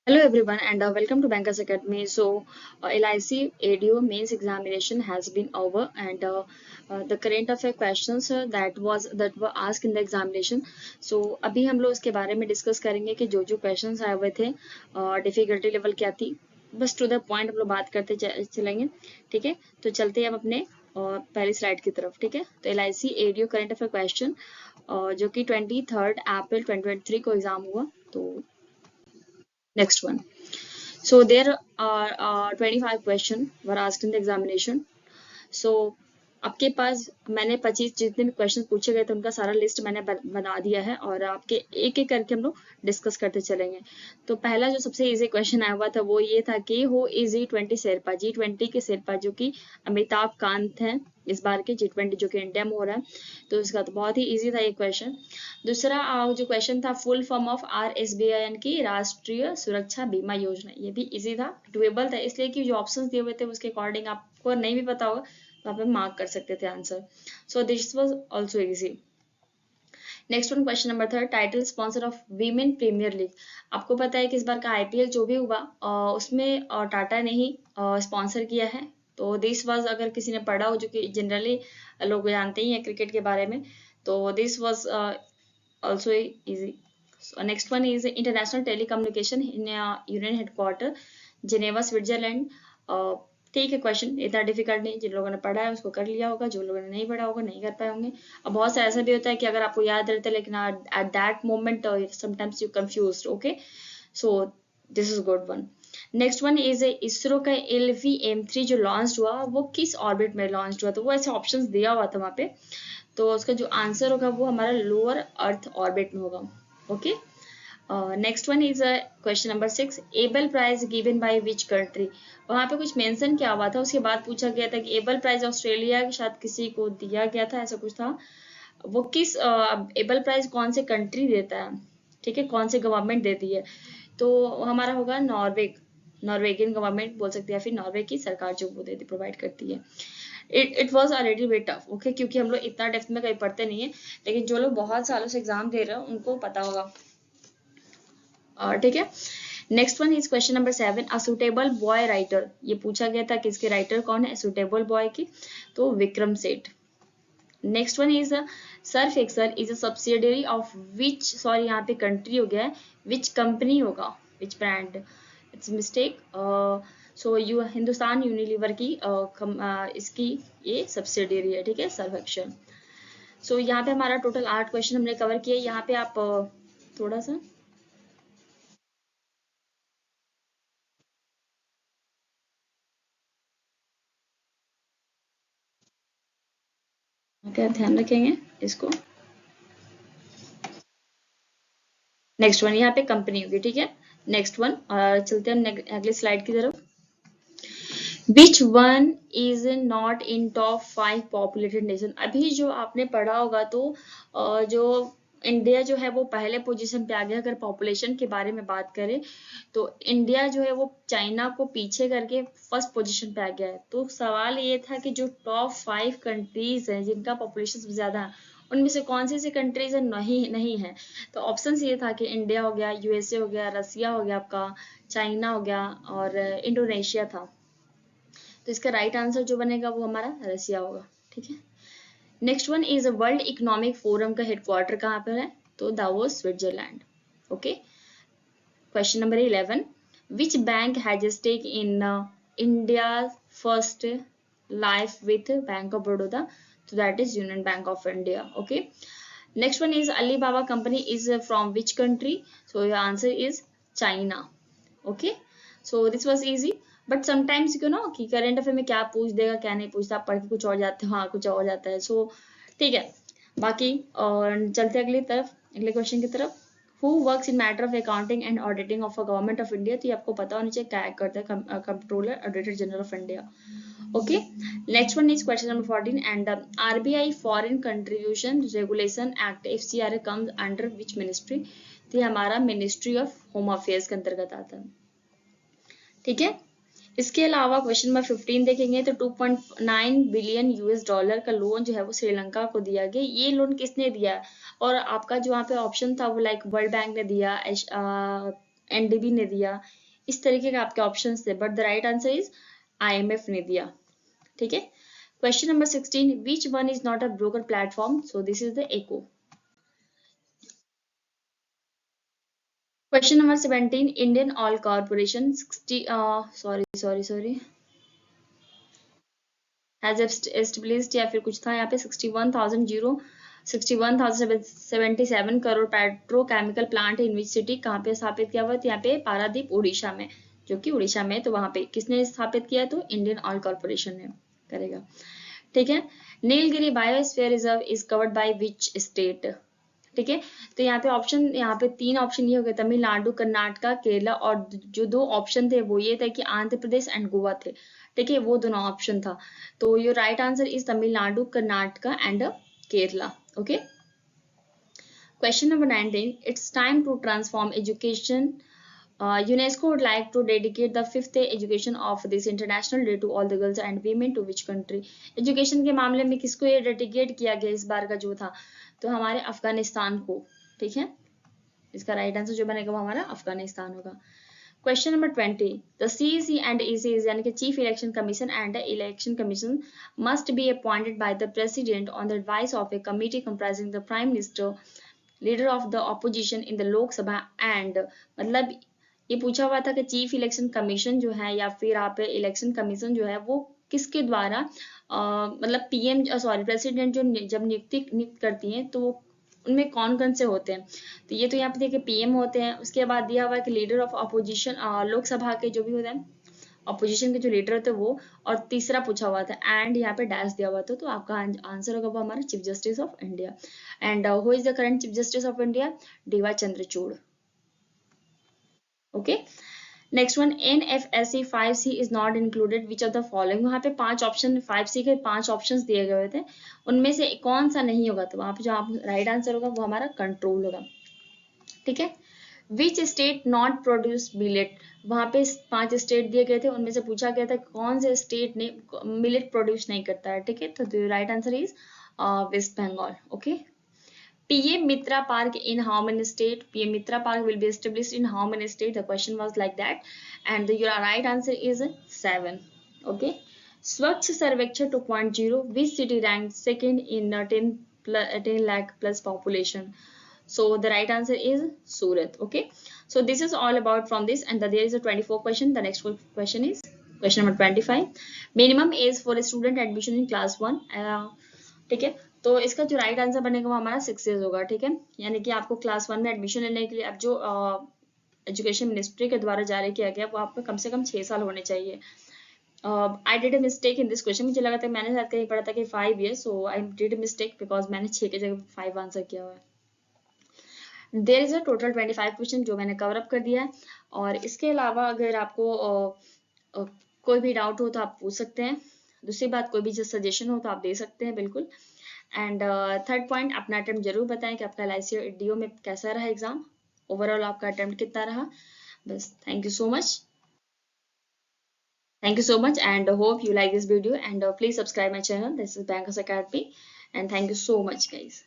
Hello everyone and welcome to Bankers Academy. LIC ADO mains examination has been over and the current affair questions that were asked in the examination. So अभी हम लोग इसके बारे में discuss करेंगे कि जो जो questions आए हुए थे डिफिकल्टी लेवल क्या थी, बस टू द पॉइंट हम लोग बात करते चलेंगे. ठीक है, तो चलते हैं अब अपने पहली स्लाइड की तरफ. ठीक है, तो LIC ADO current affair question जो कि 23 अप्रैल 2023 को एग्जाम हुआ. तो next one. So there are 25 questions were asked in the examination. So आपके पास मैंने 25 जितने भी क्वेश्चन पूछे गए थे उनका सारा लिस्ट मैंने बना दिया है और आपके एक एक करके हम लोग डिस्कस करते चलेंगे. तो पहला जो सबसे इजी क्वेश्चन आया हुआ था वो ये था कि who is G20 Sherpa. G20 के शेरपा जो कि अमिताभ कांत हैं इस बार के G20 जो कि इंडिया में हो रहा है. तो इसका तो बहुत ही इजी था ये क्वेश्चन. दूसरा जो क्वेश्चन था फुल फॉर्म ऑफ RSBI की राष्ट्रीय सुरक्षा बीमा योजना. ये भी इजी था, डुएबल था, इसलिए कि जो ऑप्शंस दिए हुए थे उसके अकॉर्डिंग आपको नहीं भी पता होगा तो आप मार्क कर सकते थे answer. So this was also easy. Next one question number 3, title sponsor of women premier league. आपको पता है कि इस बार का IPL जो भी हुआ उसमें टाटा ने ही स्पॉन्सर किया है. तो दिस वाज, अगर किसी ने पढ़ा हो जो कि जनरली लोग जानते ही हैं क्रिकेट के बारे में, तो this was also easy. So next one is international telecommunication in union headquarter Geneva Switzerland. ठीक है, क्वेश्चन इतना डिफिकल्ट नहीं, जिन लोगों ने पढ़ा है उसको कर लिया होगा, जो लोगों ने नहीं पढ़ा होगा नहीं कर पाए होंगे. अब बहुत सा ऐसा भी होता है कि अगर आपको याद रहता है लेकिन at that moment sometimes you confused. Okay, so this is good one. Next one is ISRO का LVM-3 जो लॉन्च हुआ वो किस ऑर्बिट में लॉन्च हुआ. तो वो ऐसे ऑप्शंस दिया हुआ था वहां पे, तो उसका जो आंसर होगा वो हमारा लोअर अर्थ ऑर्बिट में होगा. Okay, next one is question number 6, Abel prize given by which country. वहां पे कुछ मेंशन किया हुआ था, उसके बाद पूछा गया था कि एबल प्राइज ऑस्ट्रेलिया के साथ किसी को दिया गया था, ऐसा कुछ था. वो किस एबल प्राइज कौन से कंट्री देता है, ठीक है, कौन से गवर्नमेंट देती है. तो हमारा होगा नॉर्वेगियन गवर्नमेंट बोल सकते हैं, या फिर नॉर्वे की सरकार जो वो देती प्रोवाइड करती है. It was a little bit tough. Okay, क्योंकि हम लोग इतना डेप्थ में कहीं पढ़ते नहीं है, लेकिन जो लोग बहुत सालों से एग्जाम दे रहे हैं उनको पता होगा. ठीक है. Next one is question number 7, a suitable boy writer. ये पूछा गया था कि इसके राइटर कौन है सुटेबल बॉय की, तो Vikram Seth. Next one is Surf Excel is a subsidiary of which, sorry यहाँ पे कंट्री हो गया है, विच कंपनी होगा, which brand. It's mistake. So you Hindustan Unilever की इसकी ये सब्सिडियरी है. ठीक है, सर्फ एक्सल. सो यहाँ पे हमारा टोटल 8 क्वेश्चन हमने कवर किए. यहाँ पे आप थोड़ा सा क्या ध्यान रखेंगे इसको. नेक्स्ट वन यहाँ पे कंपनी होगी. ठीक है, नेक्स्ट वन चलते हैं अगली स्लाइड की तरफ. Which one is not in top 5 populated nation. अभी जो आपने पढ़ा होगा तो जो इंडिया जो है वो पहले पोजीशन पे आ गया. अगर पॉपुलेशन के बारे में बात करें तो इंडिया जो है वो चाइना को पीछे करके फर्स्ट पोजीशन पे आ गया है. तो सवाल ये था कि जो टॉप 5 कंट्रीज हैं जिनका पॉपुलेशन सबसे ज्यादा है उनमें से कौन सी कंट्रीज नहीं नहीं है. तो ऑप्शन ये था कि इंडिया हो गया, USA हो गया, रसिया हो गया, आपका चाइना हो गया और इंडोनेशिया था. तो इसका राइट आंसर जो बनेगा वो हमारा रसिया होगा. ठीक है. Next one is world economic forum का हेडक्वार्टर कहाँ पर है, तो Davos Switzerland. Okay. Question number 11, which bank has a stake in India first life with bank of Baroda, so that is Union Bank of India. Okay. Next one is Alibaba company is from which country, so your answer is China. Okay, so this was easy. But sometimes you know कि current affair में क्या पूछ देगा क्या नहीं पूछता, आप पढ़ के कुछ और जाते हो, हाँ कुछ और जाता है. सो ठीक है. बाकी और चलते अगली तरफ, अगले क्वेश्चन की तरफ. Who works in matter of accounting and auditing of a government of India. तो ये आपको पता होना चाहिए क्या करता है controller auditor general of India. Okay. Next one is question number 14, and RBI foreign contribution regulation act FCRA comes under which ministry. तो ये हमारा मिनिस्ट्री ऑफ होम अफेयर्स के अंतर्गत आता है. ठीक है. इसके अलावा क्वेश्चन नंबर 15 देखेंगे तो 2.9 बिलियन US डॉलर का लोन जो है वो श्रीलंका को दिया गया. ये लोन किसने दिया, और आपका जो वहाँ पे ऑप्शन था वो लाइक वर्ल्ड बैंक ने दिया, एनडीबी ने दिया, इस तरीके के आपके ऑप्शंस थे, but the right answer is IMF ने दिया। ठीक है। Question number 16, which one is not a broker platform, so this is the echo. Question number 17, Indian oil corporation 60 sorry has established, या फिर कुछ था यहाँ पे 61,077 crore petrochemical plant in which city, कहाँ पे स्थापित किया हुआ है? यहाँ पे पारादीप उड़ीसा में, जो कि उड़ीसा में, तो वहां पे किसने स्थापित किया? तो इंडियन ऑयल कॉर्पोरेशन ने करेगा। ठीक है। Nilgiri biosphere reserve is covered by which state? ठीक है। तो यहाँ पे ऑप्शन, यहाँ पे 3 ऑप्शन ये हो गए, तमिलनाडु, कर्नाटका, केरला, और जो 2 ऑप्शन थे वो ये थे कि आंध्र प्रदेश एंड गोवा थे। ठीक है, वो दोनों ऑप्शन था। तो your right answer is Tamil Nadu, Karnataka and Kerala. Okay. Question number 19, it's time to transform education. UNESCO would like to dedicate the 5th education of this international day to all the girls and women to which country? Education के मामले में किसको ये dedicate किया गया इस बार का जो था? तो हमारे अफगानिस्तान को। ठीक है, इसका राइट आंसर जो बनेगा वो हमारा अफगानिस्तान होगा। Question number 20, the CEC and ECs यानी कि chief election commission and election commission must be appointed by the president on the advice of a committee comprising the prime minister, leader of the opposition in the Lok Sabha and, मतलब ये पूछा हुआ था कि chief election commission जो है या फिर आप इलेक्शन कमीशन जो है वो किसके द्वारा मतलब पीएम सॉरी प्रेसिडेंट जो जब नियुक्त करती हैं तो उनमें कौन कौन से होते हैं? तो ये तो यहाँ पे देखिए पीएम होते हैं, उसके बाद दिया हुआ है कि लीडर ऑफ अपोजिशन, लोकसभा के जो भी होते हैं अपोजिशन के जो लीडर होते हैं वो, और तीसरा पूछा हुआ था एंड यहाँ पे डैश दिया हुआ था, तो आपका आंसर होगा वो हमारा chief justice of India. And who is the current chief justice of India? D Y Chandrachud. Okay. Next one, NFSC 5C is not included which of the following, वहाँ पे 5 ऑप्शन 5C के 5 ऑप्शंस दिए गए थे, उनमें से कौन सा नहीं होगा? तो वहाँ पे जो राइट आंसर होगा वो हमारा कंट्रोल होगा। ठीक है। Which state not produce millet, वहां पे 5 स्टेट दिए गए थे, उनमें से पूछा गया था कौन से स्टेट ने मिलेट प्रोड्यूस नहीं करता है। ठीक है, तो right answer is West Bengal. Okay. PM Mitra Park in how many state? PM Mitra Park will be established in how many state? The question was like that, and your right answer is 7. Okay. Swachh Sarvekshan 2.0, which city ranked second in 10 lakh plus population? So the right answer is Surat. Okay. So this is all about from this, and there is a 24 question. The next question is question number 25. Minimum age for a student admission in class 1. ठीक है, तो इसका जो right answer बनेगा वो हमारा 6 years होगा। ठीक है, यानी कि आपको क्लास 1 में एडमिशन लेने के लिए अब जो एजुकेशन मिनिस्ट्री के द्वारा जारी किया गया वो आपका कम से कम 6 साल होने चाहिए। आई did a mistake in this question, मुझे लगा था मैंने शायद कहीं पढ़ा था कि 5 years, so I did a mistake because मैंने 6 की जगह 5 आंसर किया हुआ है। There is a total 25 question जो मैंने कवर अप कर दिया है, और इसके अलावा अगर आपको कोई भी डाउट हो तो आप पूछ सकते हैं। दूसरी बात, कोई भी जो सजेशन हो तो आप दे सकते हैं बिल्कुल। एंड थर्ड पॉइंट, अपना अटेम्प्ट जरूर बताएं कि आपका LIC और DO में कैसा रहा एग्जाम, ओवरऑल आपका अटेम्प्ट कितना रहा। बस, thank you so much, and hope you like this video, and please subscribe my channel. This is Bankers Academy, and thank you so much guys.